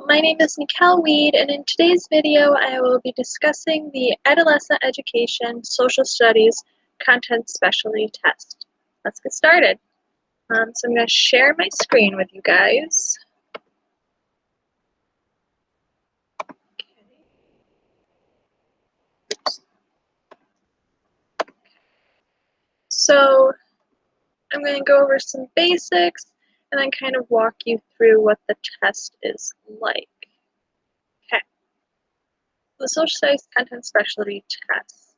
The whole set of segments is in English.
my name is Wead, and in today's video I will be discussing the Adolescent Education Social Studies Content Specialty Test. Let's get started. So I'm going to share my screen with you guys. So I'm going to go over some basics and then kind of walk you through what the test is like. Okay. The Social Studies Content Specialty Test.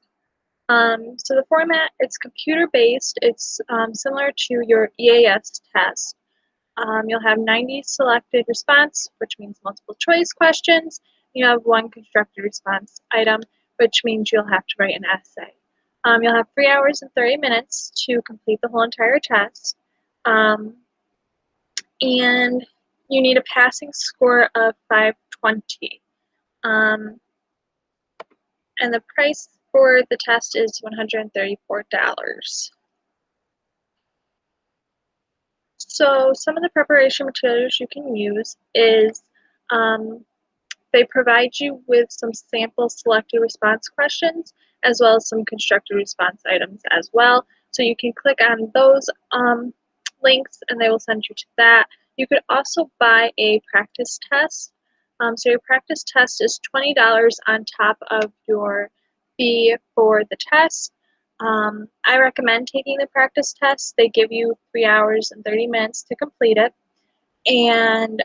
So the format, it's computer-based. It's similar to your EAS test. You'll have 90 selected response, which means multiple choice questions. You have one constructed response item, which means you'll have to write an essay. You'll have 3 hours and 30 minutes to complete the whole entire test. And you need a passing score of 520. And the price for the test is $134. So some of the preparation materials you can use is they provide you with some sample selected response questions as well as some constructed response items as well. So you can click on those links and they will send you to that. You could also buy a practice test. So your practice test is $20 on top of your fee for the test. I recommend taking the practice test. They give you 3 hours and 30 minutes to complete it. And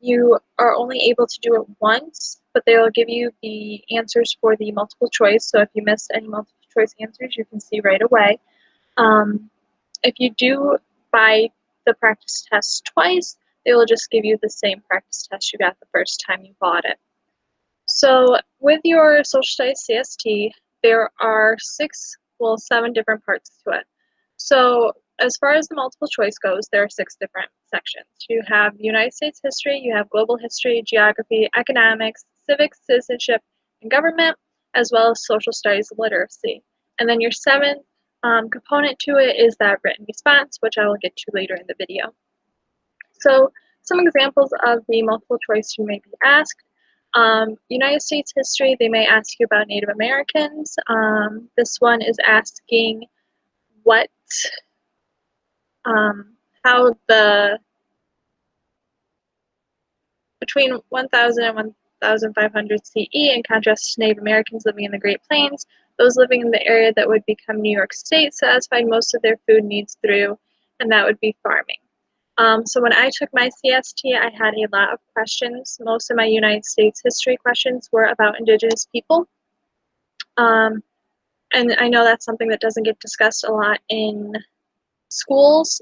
you are only able to do it once, but they will give you the answers for the multiple choice. So if you missed any multiple choice answers, you can see right away. If you do buy the practice test twice, they will just give you the same practice test you got the first time you bought it. So with your social studies CST, there are 7 different parts to it. So as far as the multiple choice goes, there are 6 different sections. You have United States history, you have global history, geography, economics, civics, citizenship, and government, as well as social studies literacy. And then your 7th component to it is that written response, which I will get to later in the video. So some examples of the multiple choice you may be asked. United States history, they may ask you about Native Americans. This one is asking how between 1000 and 1500 CE, in contrast to Native Americans living in the Great Plains, those living in the area that would become New York State satisfied most of their food needs through, and that would be farming. So when I took my CST, I had a lot of questions. Most of my United States history questions were about Indigenous people. And I know that's something that doesn't get discussed a lot in schools,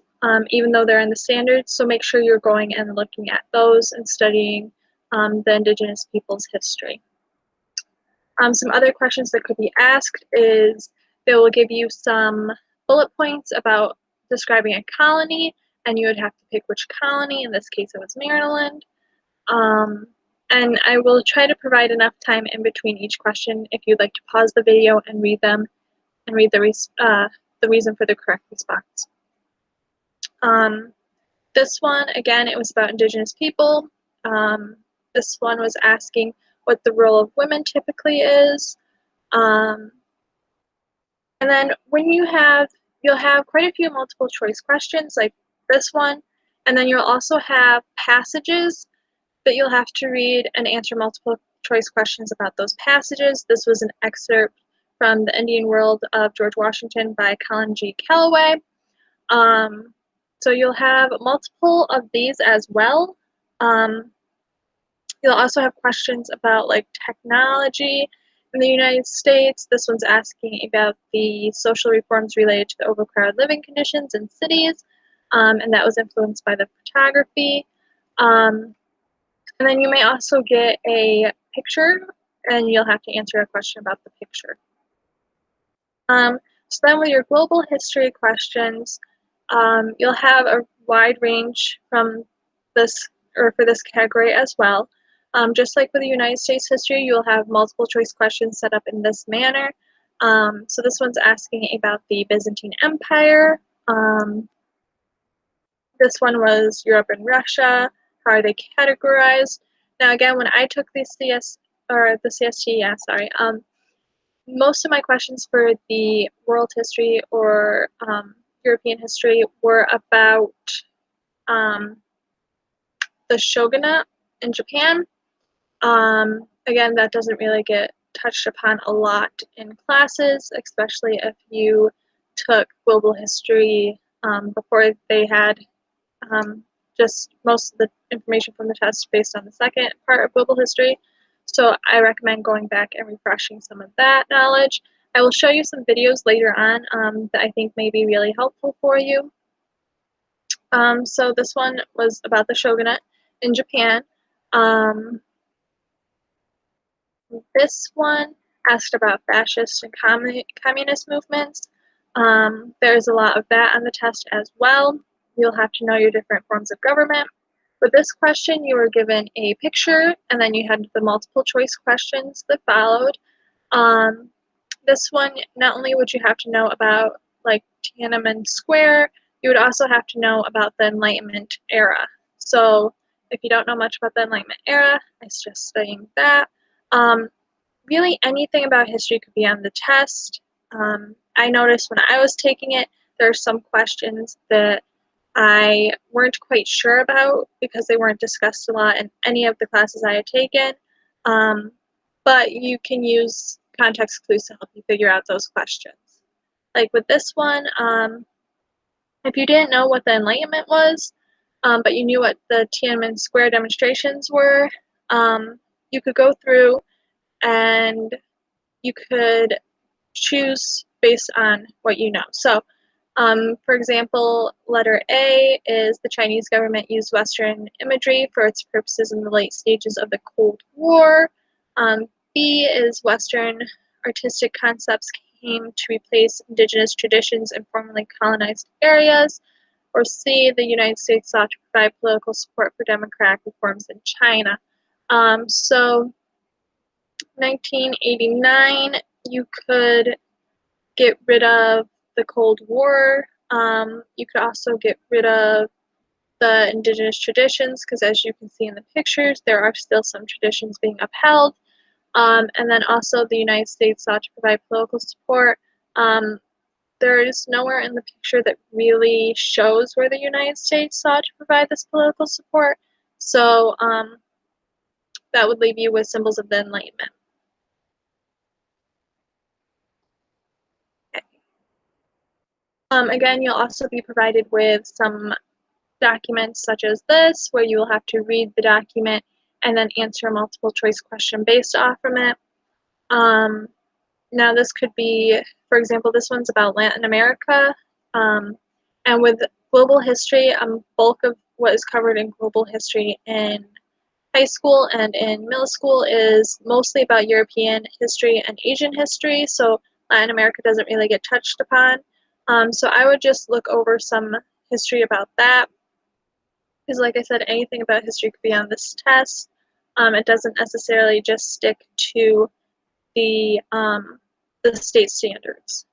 even though they're in the standards. So make sure you're going and looking at those and studying the Indigenous people's history. Some other questions that could be asked is they will give you some bullet points about describing a colony, and you would have to pick which colony. In this case, it was Maryland. And I will try to provide enough time in between each question if you'd like to pause the video and read them and read the reason for the correct response. This one, again, it was about Indigenous people. This one was asking what the role of women typically is. And then when you'll have quite a few multiple choice questions like this one, and then you'll also have passages that you'll have to read and answer multiple choice questions about those passages. This was an excerpt from The Indian World of George Washington by Colin G. Calloway. So you'll have multiple of these as well. You'll also have questions about like technology in the United States. This one's asking about the social reforms related to the overcrowded living conditions in cities, and that was influenced by the photography. And then you may also get a picture, and you'll have to answer a question about the picture. So then with your global history questions, you'll have a wide range from this, or for this category as well. Just like with the United States history, you'll have multiple choice questions set up in this manner. So this one's asking about the Byzantine Empire. This one was Europe and Russia. How are they categorized? Now again, when I took the CST, yeah, sorry, most of my questions for the world history or European history were about um, the shogunate in Japan. Again, that doesn't really get touched upon a lot in classes, especially if you took global history before they had just most of the information from the test based on the second part of global history. So I recommend going back and refreshing some of that knowledge. I will show you some videos later on that I think may be really helpful for you. So this one was about the shogunate in Japan. This one asked about fascist and communist movements. There's a lot of that on the test as well. You'll have to know your different forms of government. For this question, you were given a picture, and then you had the multiple choice questions that followed. Um, this one, not only would you have to know about like Tiananmen Square, you would also have to know about the Enlightenment era. So if you don't know much about the Enlightenment era, I suggest studying that. Um, really anything about history could be on the test. I noticed when I was taking it, there are some questions that I weren't quite sure about because they weren't discussed a lot in any of the classes I had taken. But you can use context clues to help you figure out those questions. Like with this one, if you didn't know what the Enlightenment was, but you knew what the Tiananmen Square demonstrations were, you could go through and you could choose based on what you know. So, for example, letter A is the Chinese government used Western imagery for its purposes in the late stages of the Cold War. B is Western artistic concepts came to replace indigenous traditions in formerly colonized areas. Or C, the United States sought to provide political support for democratic reforms in China. So 1989, you could get rid of the Cold War. You could also get rid of the indigenous traditions because, as you can see in the pictures, there are still some traditions being upheld. And then also the United States sought to provide political support. There is nowhere in the picture that really shows where the United States sought to provide this political support. So that would leave you with symbols of the Enlightenment. Okay. Again, you'll also be provided with some documents such as this, where you will have to read the document and then answer a multiple choice question based off from it. Now this could be, for example, this one's about Latin America. And with global history, bulk of what is covered in global history in high school and in middle school is mostly about European history and Asian history, so Latin America doesn't really get touched upon. So I would just look over some history about that, because like I said, anything about history could be on this test. It doesn't necessarily just stick to the state standards.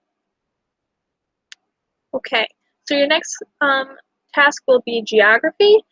Okay, so your next task will be geography.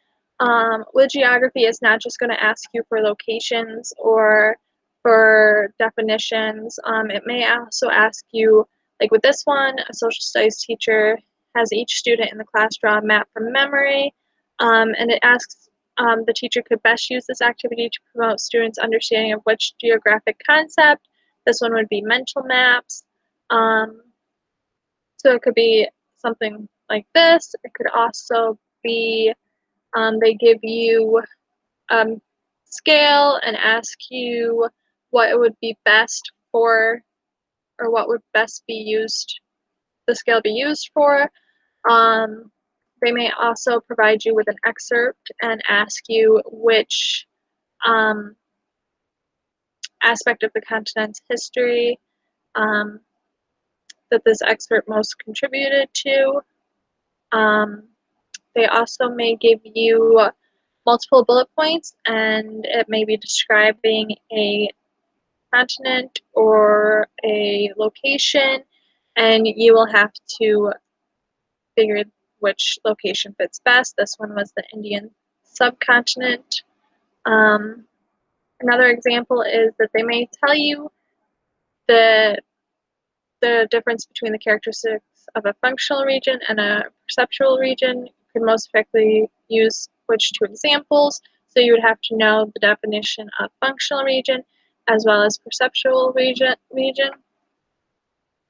With geography, it's not just going to ask you for locations or for definitions. It may also ask you, like with this one, a social studies teacher has each student in the class draw a map from memory, and it asks the teacher could best use this activity to promote students' understanding of which geographic concept. This one would be mental maps. So it could be something like this. It could also be they give you scale and ask you what it would be best for, or what would best be used, the scale be used for. They may also provide you with an excerpt and ask you which um, aspect of the continent's history that this excerpt most contributed to. Um, They also may give you multiple bullet points, and it may be describing a continent or a location, and you will have to figure which location fits best. This one was the Indian subcontinent. Another example is that they may tell you the difference between the characteristics of a functional region and a perceptual region. You could most effectively use which two examples. So you would have to know the definition of functional region as well as perceptual region.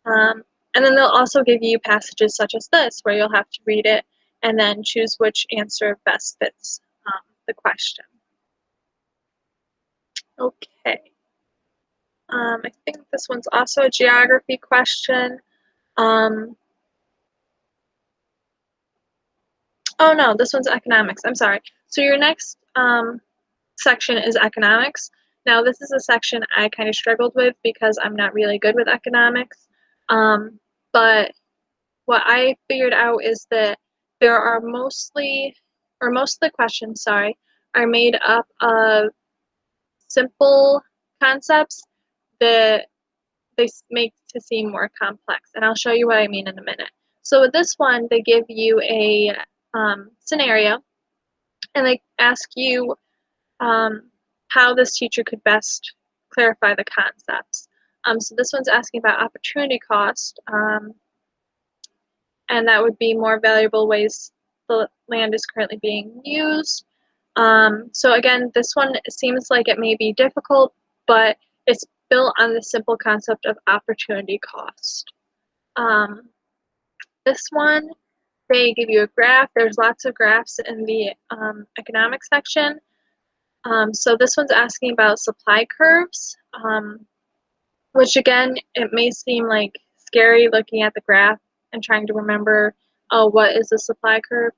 And then they'll also give you passages such as this, where you'll have to read it and then choose which answer best fits the question. Okay. I think this one's also a geography question. Oh no, this one's economics. I'm sorry. So your next section is economics. Now this is a section I kind of struggled with because I'm not really good with economics. But what I figured out is that there are most of the questions, sorry, are made up of simple concepts that they make to seem more complex. And I'll show you what I mean in a minute. So with this one, they give you a scenario, and they ask you how this teacher could best clarify the concepts. So this one's asking about opportunity cost, and that would be more valuable ways the land is currently being used. So again, this one seems like it may be difficult, but it's built on the simple concept of opportunity cost. This one, they give you a graph. There's lots of graphs in the economics section. So this one's asking about supply curves, which again, it may seem like scary looking at the graph and trying to remember, oh, what is a supply curve?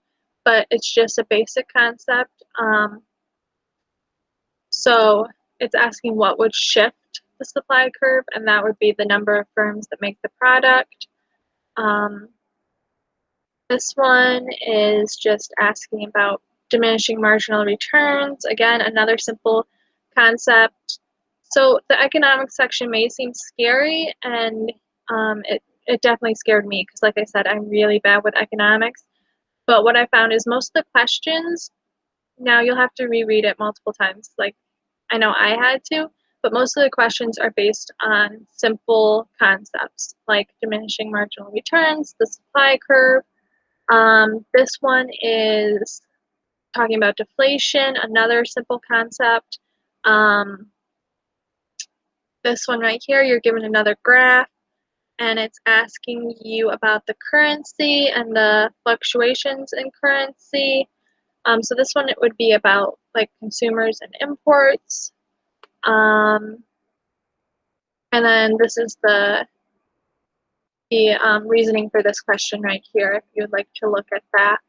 But it's just a basic concept. So it's asking what would shift the supply curve, and that would be the number of firms that make the product. This one is just asking about diminishing marginal returns. Again, another simple concept. So the economics section may seem scary, and it definitely scared me because, like I said, I'm really bad with economics. But what I found is most of the questions, now you'll have to reread it multiple times. Like I know I had to, but most of the questions are based on simple concepts like diminishing marginal returns, the supply curve. This one is talking about deflation, another simple concept. This one right here, you're given another graph, and it's asking you about the currency and the fluctuations in currency. So this one, it would be about like consumers and imports. And then this is the reasoning for this question right here, if you'd like to look at that.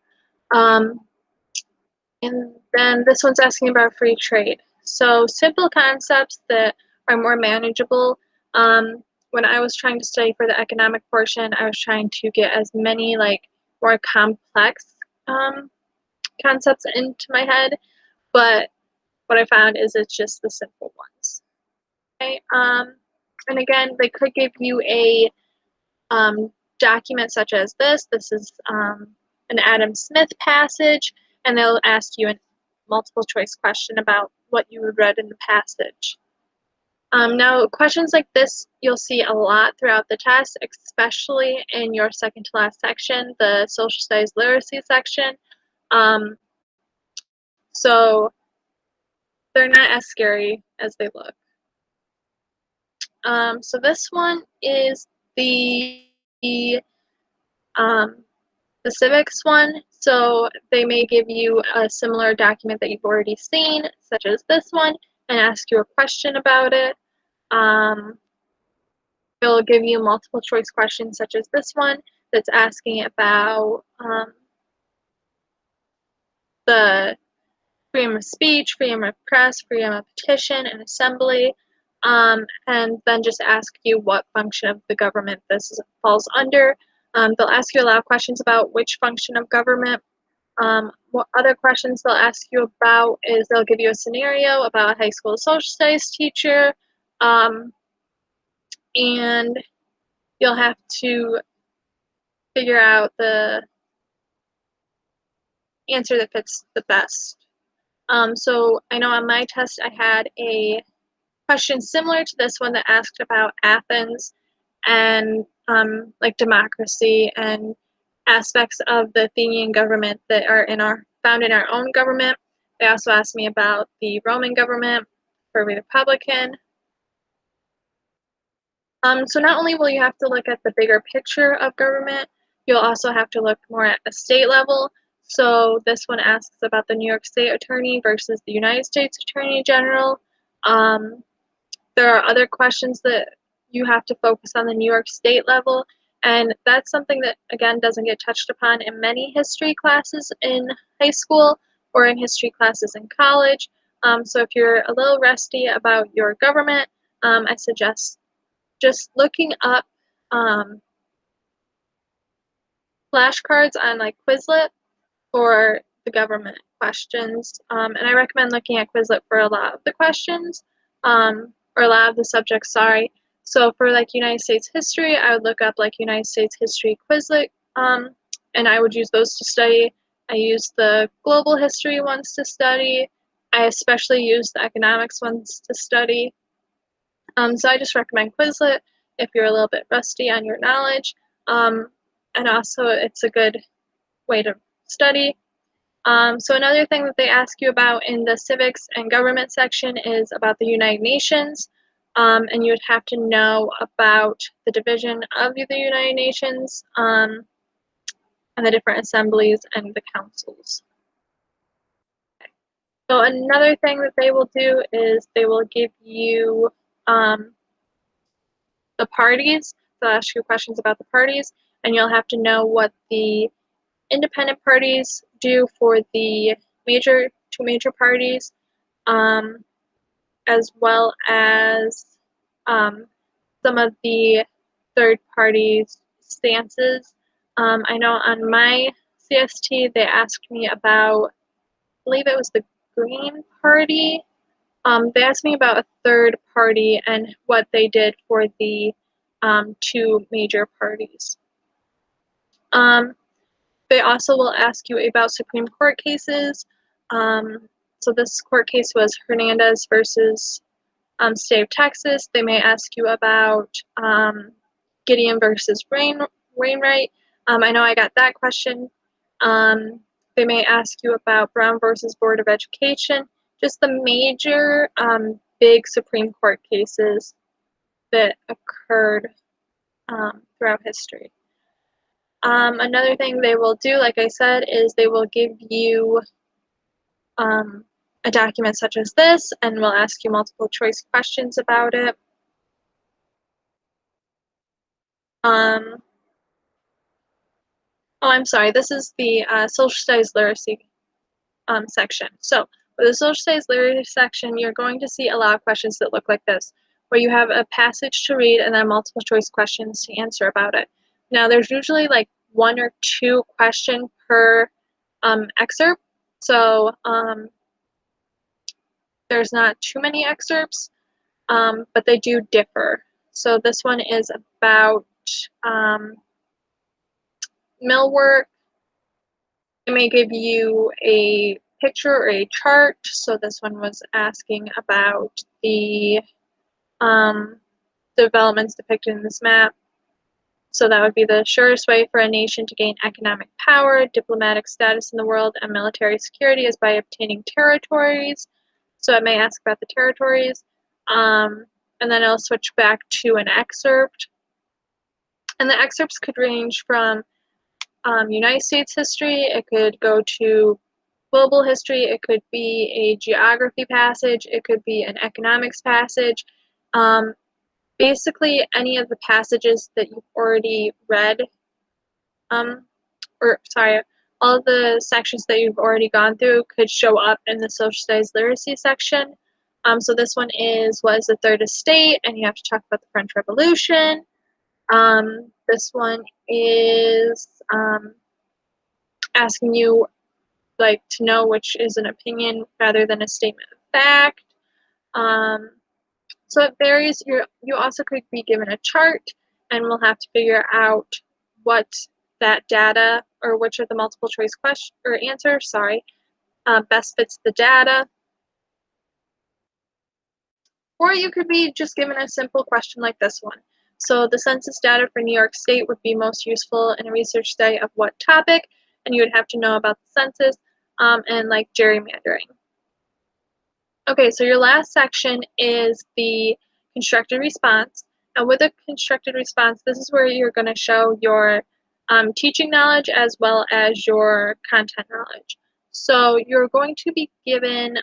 And then this one's asking about free trade. So simple concepts that are more manageable. When I was trying to study for the economic portion, I was trying to get as many like more complex concepts into my head, but what I found is it's just the simple ones. Okay. And again, they could give you a document such as this. This is an Adam Smith passage, and they'll ask you a multiple choice question about what you read in the passage. Now, questions like this you'll see a lot throughout the test, especially in your second to last section, the social studies literacy section. So they're not as scary as they look. So this one is the um, the civics one. So they may give you a similar document that you've already seen, such as this one, and ask you a question about it. They'll give you multiple choice questions, such as this one, that's asking about the freedom of speech, freedom of press, freedom of petition and assembly, and then just ask you what function of the government this falls under. They'll ask you a lot of questions about which function of government. What other questions they'll ask you about is they'll give you a scenario about a high school social studies teacher, and you'll have to figure out the answer that fits the best. So I know on my test I had a question similar to this one that asked about Athens and like democracy and aspects of the Athenian government that are found in our own government. They also asked me about the Roman government for Republican. So not only will you have to look at the bigger picture of government, you'll also have to look more at a state level. So this one asks about the New York State Attorney versus the United States Attorney General. Um, there are other questions that you have to focus on the New York State level, and that's something that, again, doesn't get touched upon in many history classes in high school or in history classes in college. So if you're a little rusty about your government, I suggest just looking up um, flashcards on like Quizlet for the government questions. And I recommend looking at Quizlet for a lot of the questions, or a lot of the subjects, sorry. So for like United States history, I would look up like United States history Quizlet, and I would use those to study. I use the global history ones to study. I especially use the economics ones to study. So I just recommend Quizlet if you're a little bit rusty on your knowledge. Um, and also, it's a good way to study. So another thing that they ask you about in the civics and government section is about the United Nations. And you would have to know about the division of the United Nations, and the different assemblies and the councils. So another thing that they will do is they will give you the parties. They'll ask you questions about the parties, and you'll have to know what the independent parties do for the two major parties, as well as some of the third parties' stances. I know on my CST they asked me about, I believe it was the Green Party. They asked me about a third party and what they did for the two major parties. They also will ask you about Supreme Court cases. So this court case was Hernandez versus State of Texas. They may ask you about Gideon versus Wainwright. I know I got that question. They may ask you about Brown versus Board of Education. Just the major big Supreme Court cases that occurred throughout history. Another thing they will do, like I said, is they will give you a document such as this, and will ask you multiple choice questions about it. Oh, I'm sorry, this is the social studies literacy section. So for the social studies literacy section, you're going to see a lot of questions that look like this, where you have a passage to read and then multiple choice questions to answer about it. Now, there's usually like one or two questions per excerpt, so there's not too many excerpts, but they do differ. So this one is about millwork. It may give you a picture or a chart. So this one was asking about the developments depicted in this map. So that would be the surest way for a nation to gain economic power, diplomatic status in the world, and military security is by obtaining territories. So it may ask about the territories. And then it'll switch back to an excerpt. And the excerpts could range from United States history, it could go to global history, it could be a geography passage, it could be an economics passage. Basically, any of the passages that you've already read, all of the sections that you've already gone through could show up in the social studies literacy section. So this one is, what is the third estate? And you have to talk about the French Revolution. This one is asking you like to know which is an opinion rather than a statement of fact. So it varies. You also could be given a chart, and we'll have to figure out what that data or which of the multiple choice question or answer, sorry, best fits the data. Or you could be just given a simple question like this one. So the census data for New York State would be most useful in a research study of what topic, and you would have to know about the census and like gerrymandering. Okay, so your last section is the constructed response. And with a constructed response, this is where you're going to show your teaching knowledge as well as your content knowledge. So you're going to be given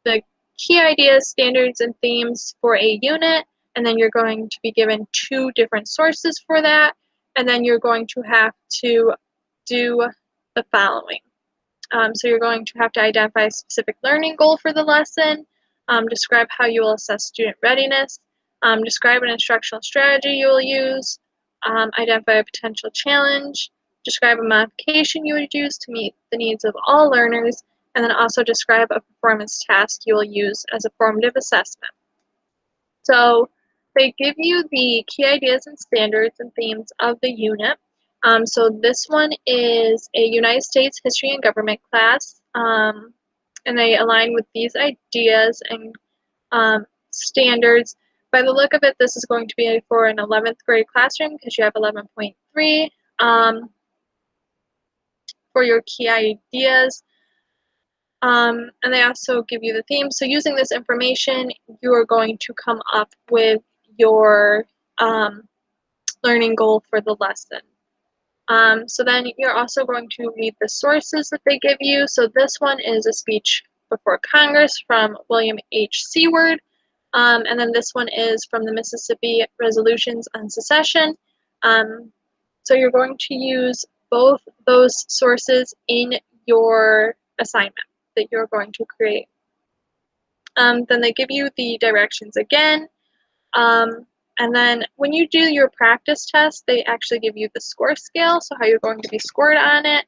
the key ideas, standards, and themes for a unit, and then you're going to be given 2 different sources for that, and then you're going to have to do the following. So you're going to have to identify a specific learning goal for the lesson, describe how you will assess student readiness, describe an instructional strategy you will use, identify a potential challenge, describe a modification you would use to meet the needs of all learners, and then also describe a performance task you will use as a formative assessment. So they give you the key ideas and standards and themes of the unit. So this one is a United States history and government class, and they align with these ideas and standards. By the look of it, this is going to be for an 11th grade classroom because you have 11.3 for your key ideas. And they also give you the theme. So using this information, you are going to come up with your learning goal for the lesson. So then you're also going to read the sources that they give you. So this one is a speech before Congress from William H. Seward. And then this one is from the Mississippi Resolutions on Secession. So you're going to use both those sources in your assignment that you're going to create. Then they give you the directions again. And then when you do your practice test, they actually give you the score scale, so how you're going to be scored on it.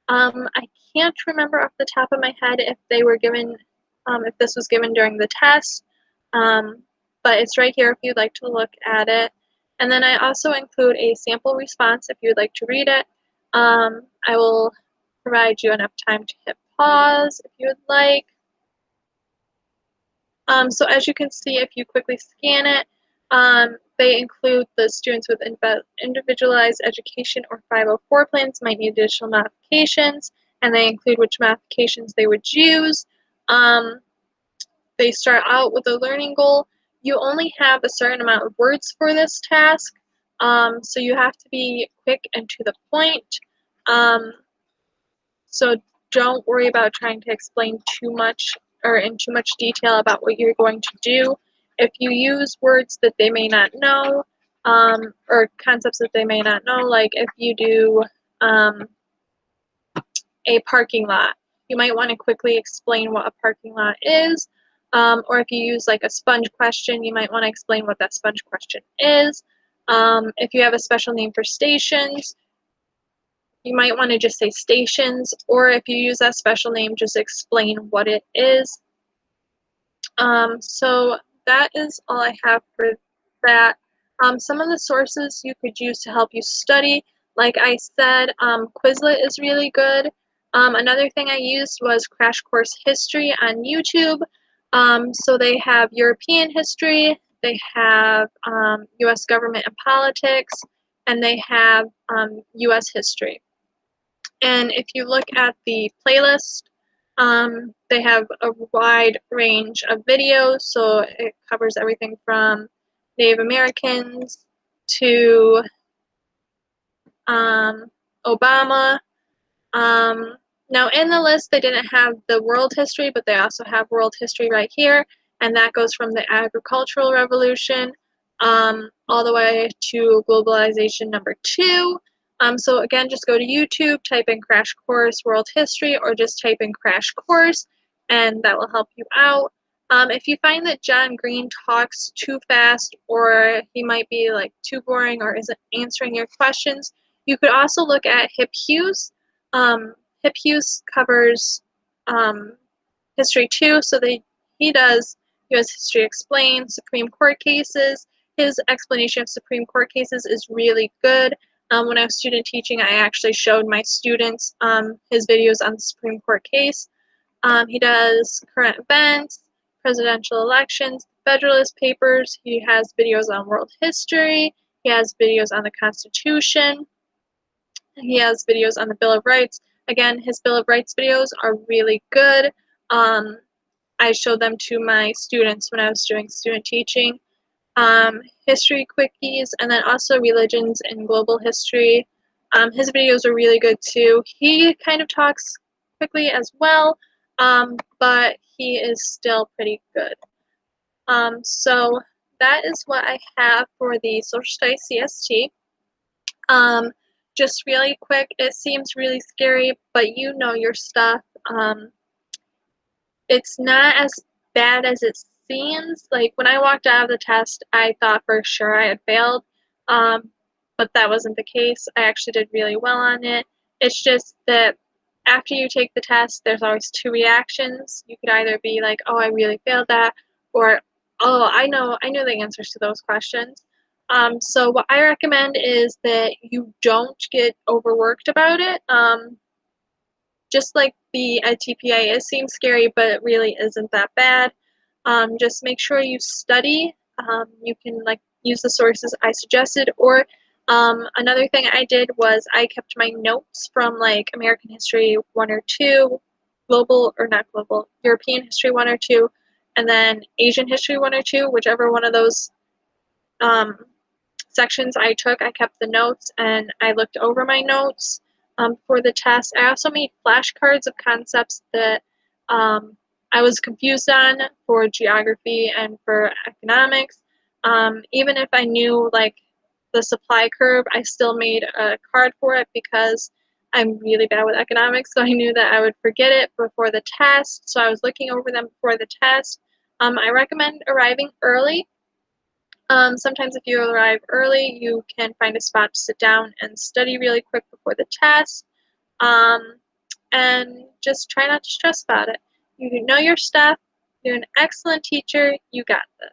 I can't remember off the top of my head if they were given, if this was given during the test, but it's right here if you'd like to look at it. And then I also include a sample response if you'd like to read it. I will provide you enough time to hit pause if you would like. So as you can see, if you quickly scan it, they include the students with individualized education or 504 plans might need additional modifications, and they include which modifications they would use. They start out with a learning goal. You only have a certain amount of words for this task, so you have to be quick and to the point. So don't worry about trying to explain too much or in too much detail about what you're going to do. If you use words that they may not know, or concepts that they may not know, like if you do a parking lot, you might want to quickly explain what a parking lot is. Or if you use like a sponge question, you might want to explain what that sponge question is. If you have a special name for stations, you might want to just say stations, or if you use that special name, just explain what it is. So that is all I have for that. Some of the sources you could use to help you study, like I said, Quizlet is really good. Another thing I used was Crash Course History on YouTube. So they have European history, they have US government and politics, and they have US history. And if you look at the playlist, they have a wide range of videos, so it covers everything from Native Americans to Obama. Now in the list, they didn't have the world history, but they also have world history right here, and that goes from the agricultural revolution all the way to globalization #2. So again, just go to YouTube, type in Crash Course World History, or just type in Crash Course, and that will help you out. If you find that John Green talks too fast, or he might be like too boring or isn't answering your questions, you could also look at Hip Hughes. Hip Hughes covers history too, so he does U.S. History Explained, Supreme Court cases. His explanation of Supreme Court cases is really good. When I was student teaching, I actually showed my students his videos on the Supreme Court case. He does current events, presidential elections, Federalist Papers. He has videos on world history. He has videos on the Constitution. He has videos on the Bill of Rights. Again, his Bill of Rights videos are really good. Um, I showed them to my students when I was doing student teaching. History quickies, and then also religions and global history. His videos are really good too. He kind of talks quickly as well, but he is still pretty good. So that is what I have for the social studies CST. Um, just really quick, it seems really scary, but you know your stuff. It's not as bad as it seems. Like when I walked out of the test, I thought for sure I had failed, um, but that wasn't the case. I actually did really well on it. It's just that after you take the test, there's always two reactions. You could either be like, "Oh, I really failed that," or "Oh, I know the answers to those questions." So what I recommend is that you don't get overworked about it. Just like the TPA, it seems scary, but it really isn't that bad. Just make sure you study. You can like use the sources I suggested, or another thing I did was I kept my notes from like American History 1 or 2, global or not global, European History 1 or 2, and then Asian History 1 or 2, whichever one of those um, sections I took, I kept the notes and I looked over my notes for the test. I also made flashcards of concepts that I was confused on for geography and for economics. Even if I knew like the supply curve, I still made a card for it because I'm really bad with economics, so I knew that I would forget it before the test. So I was looking over them before the test. I recommend arriving early. Sometimes if you arrive early, you can find a spot to sit down and study really quick before the test. Um, and just try not to stress about it. You know your stuff. You're an excellent teacher. You got this.